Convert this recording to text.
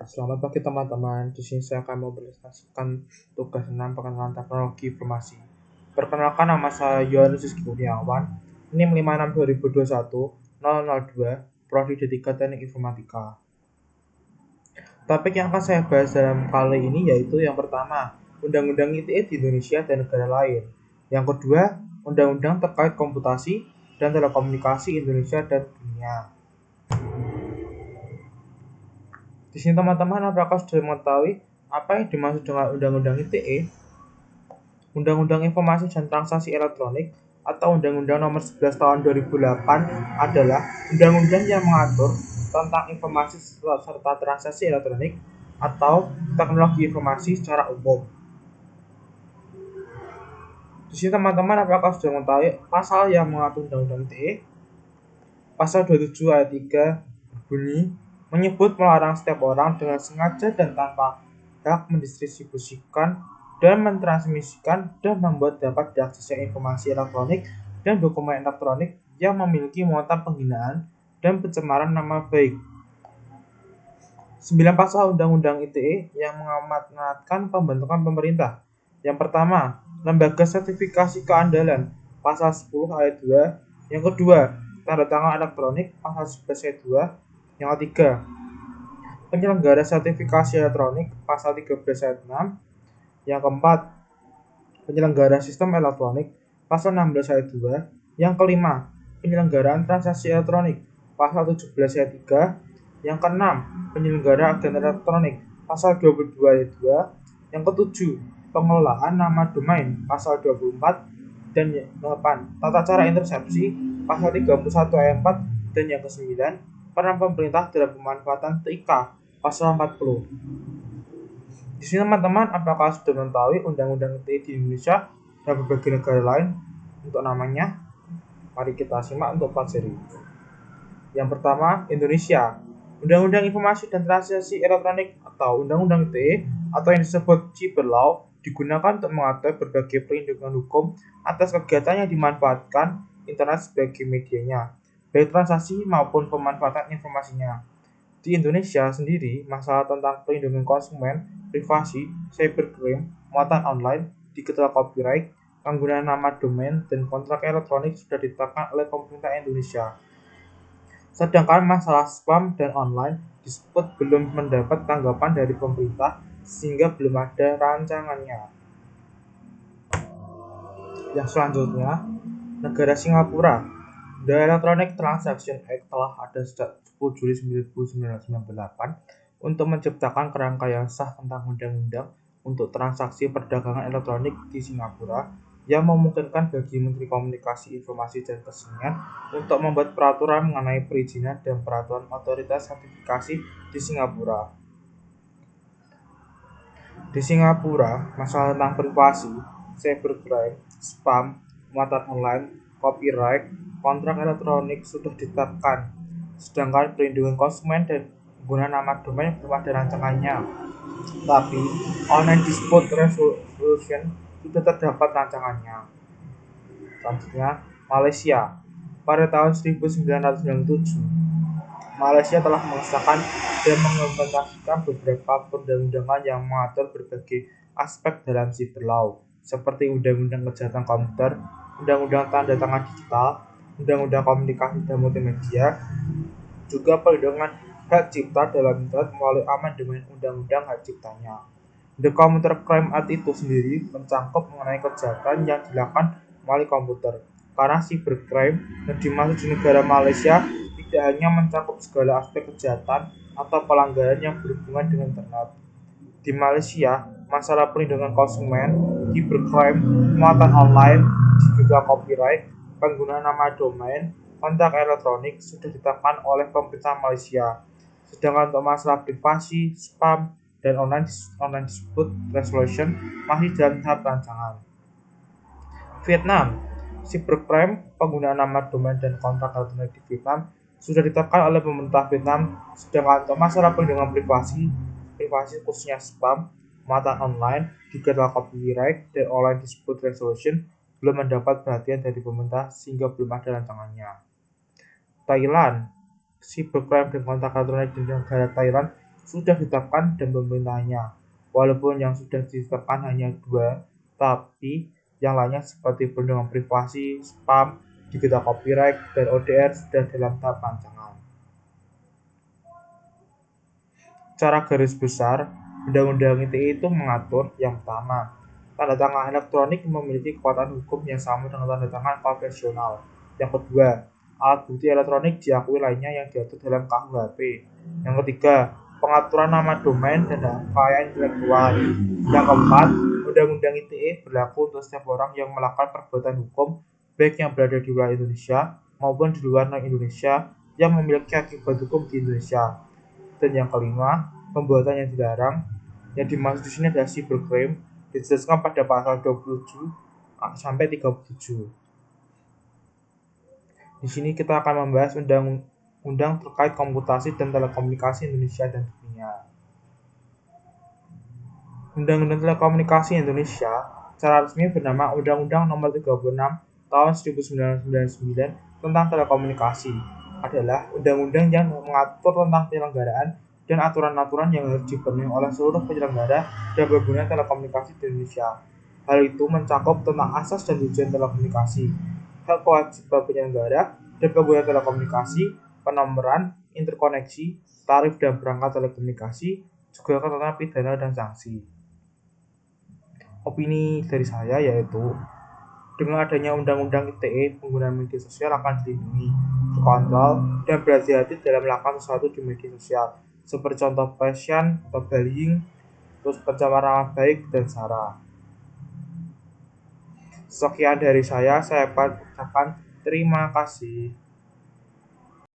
Selamat pagi teman-teman. Di sini saya akan mempresentasikan tugas 6 pengenalan teknologi informasi. Perkenalkan, nama saya Yohanes Kurniawan, NIM 56 2021 002, Prodi D3 Teknik Informatika. Topik yang akan saya bahas dalam kali ini yaitu yang pertama, Undang-Undang ITE di Indonesia dan negara lain. Yang kedua, Undang-Undang terkait komputasi dan telekomunikasi Indonesia dan dunia. Di sini teman-teman, apakah sudah mengetahui apa yang dimaksud dengan Undang-Undang ITE? Undang-Undang Informasi dan Transaksi Elektronik atau Undang-Undang Nomor 11 Tahun 2008 adalah undang-undang yang mengatur tentang informasi serta transaksi elektronik atau teknologi informasi secara umum. Di sini teman-teman, apakah sudah mengetahui pasal yang mengatur Undang-Undang ITE? Pasal 27 ayat 3 berbunyi menyebut melarang setiap orang dengan sengaja dan tanpa hak mendistribusikan dan mentransmisikan dan membuat dapat diaksesnya informasi elektronik dan dokumen elektronik yang memiliki muatan penghinaan dan pencemaran nama baik. 9 pasal Undang-Undang ITE yang mengamanatkan pembentukan pemerintah. Yang pertama, Lembaga Sertifikasi Keandalan, pasal 10 ayat 2. Yang kedua, tanda tangan elektronik, pasal 11 ayat 2. Yang ketiga, penyelenggara sertifikasi elektronik, pasal 13 ayat 6. Yang keempat, penyelenggara sistem elektronik, pasal 16 ayat 2. Yang kelima, penyelenggaraan transaksi elektronik, pasal 17 ayat 3. Yang keenam, penyelenggara agen elektronik, pasal 22 ayat 2. Yang ketujuh, pengelolaan nama domain, pasal 24. Dan yang ke-8, tata cara intersepsi, pasal 31 ayat 4. Dan yang ke-9, peran pemerintah dalam pemanfaatan TIK, pasal 40. Di sini teman-teman, apakah sudah mengetahui Undang-Undang ITE di Indonesia dan berbagai negara lain untuk namanya? Mari kita simak untuk materi. Yang pertama, Indonesia. Undang-Undang Informasi dan Transaksi Elektronik atau Undang-Undang ITE atau yang disebut Cyber Law digunakan untuk mengatur berbagai perlindungan hukum atas kegiatan yang dimanfaatkan internet sebagai medianya, baik transaksi maupun pemanfaatan informasinya. Di Indonesia sendiri, masalah tentang perlindungan konsumen, privasi, cybercrime, muatan online, digital copyright, penggunaan nama domain, dan kontrak elektronik sudah ditetapkan oleh pemerintah Indonesia. Sedangkan masalah spam dan online disebut belum mendapat tanggapan dari pemerintah sehingga belum ada rancangannya. Yang selanjutnya, negara Singapura. The Electronic Transaction Act telah ada sejak 10 Juli 1998 untuk menciptakan kerangka yang sah tentang undang-undang untuk transaksi perdagangan elektronik di Singapura yang memungkinkan bagi Menteri Komunikasi, Informasi dan Kesenian untuk membuat peraturan mengenai perizinan dan peraturan otoritas sertifikasi di Singapura. Di Singapura, masalah tentang privasi, cybercrime, spam, muatan online, copyright, kontrak elektronik sudah ditetapkan, sedangkan perlindungan konsumen dan penggunaan nama domain belum ada rancangannya. Tapi, online dispute resolution sudah terdapat rancangannya. Selanjutnya, Malaysia. Pada tahun 1997, Malaysia telah mengesahkan dan mengimplementasikan beberapa perundang-undangan yang mengatur berbagai aspek dalam cyber law, seperti Undang-Undang Kejahatan Komputer, Undang-Undang Tanda Tangan Digital, Undang-Undang Komunikasi dan Multimedia, juga perlindungan hak cipta dalam internet melalui amandemen Undang-Undang Hak Ciptanya. The Computer Crime Act itu sendiri mencangkup mengenai kejahatan yang dilakukan melalui komputer. Karena cybercrime yang dimaksud di negara Malaysia tidak hanya mencakup segala aspek kejahatan atau pelanggaran yang berhubungan dengan internet. Di Malaysia, masalah perlindungan konsumen, cybercrime, muatan online, digital copyright, penggunaan nama domain, kontrak elektronik sudah ditetapkan oleh pemerintah Malaysia. Sedangkan untuk masalah privasi, spam, dan online dispute resolution masih dalam tahap rancangan. Vietnam. Cybercrime, penggunaan nama domain dan kontrak elektronik di Vietnam sudah ditetapkan oleh pemerintah Vietnam, sedangkan untuk masalah perlindungan privasi khususnya spam, muatan online, digital copyright, dan online dispute resolution belum mendapat perhatian dari pemerintah sehingga belum ada rancangannya. Thailand. Cybercrime dan kontrak elektronik di negara Thailand sudah ditetapkan dan pemerintahnya. Walaupun yang sudah ditetapkan hanya 2, tapi yang lainnya seperti perlindungan privasi, spam, digital copyright, dan ODR sudah dalam tahap rancangan. Secara garis besar, Undang-Undang ITE itu mengatur yang pertama, tanda tangan elektronik memiliki kekuatan hukum yang sama dengan tanda tangan konvensional. Yang kedua, alat bukti elektronik diakui lainnya yang diatur dalam KUHP. Yang ketiga, pengaturan nama domain dan kekayaan intelektual. Yang keempat, Undang-Undang ITE berlaku untuk setiap orang yang melakukan perbuatan hukum, baik yang berada di wilayah Indonesia maupun di luar Indonesia yang memiliki akibat hukum di Indonesia. Dan yang kelima, pembuatan yang dilarang. Yang dimaksud di sini adalah cybercrime, dijelaskan pada pasal 27 sampai 37. Di sini kita akan membahas undang-undang terkait komputasi dan telekomunikasi Indonesia dan dunia. Undang-Undang Telekomunikasi Indonesia secara resmi bernama Undang-Undang Nomor 36 Tahun 1999 tentang Telekomunikasi, adalah undang-undang yang mengatur tentang penyelenggaraan dan aturan-aturan yang harus dipenuhi oleh seluruh penyelenggara dan pengguna telekomunikasi di Indonesia. Hal itu mencakup tentang asas dan tujuan telekomunikasi, hak kewajiban penyelenggara dan pengguna telekomunikasi, penomoran, interkoneksi, tarif dan perangkat telekomunikasi, juga ketentuan pidana dan sanksi. Opini dari saya yaitu, dengan adanya Undang-Undang ITE, pengguna media sosial akan dilindungi, terkontrol, dan berhati-hati dalam melakukan sesuatu di media sosial, seperti contoh fashion atau bullying, terus pencemaran nama baik dan sara. Sekian dari saya ucapkan terima kasih.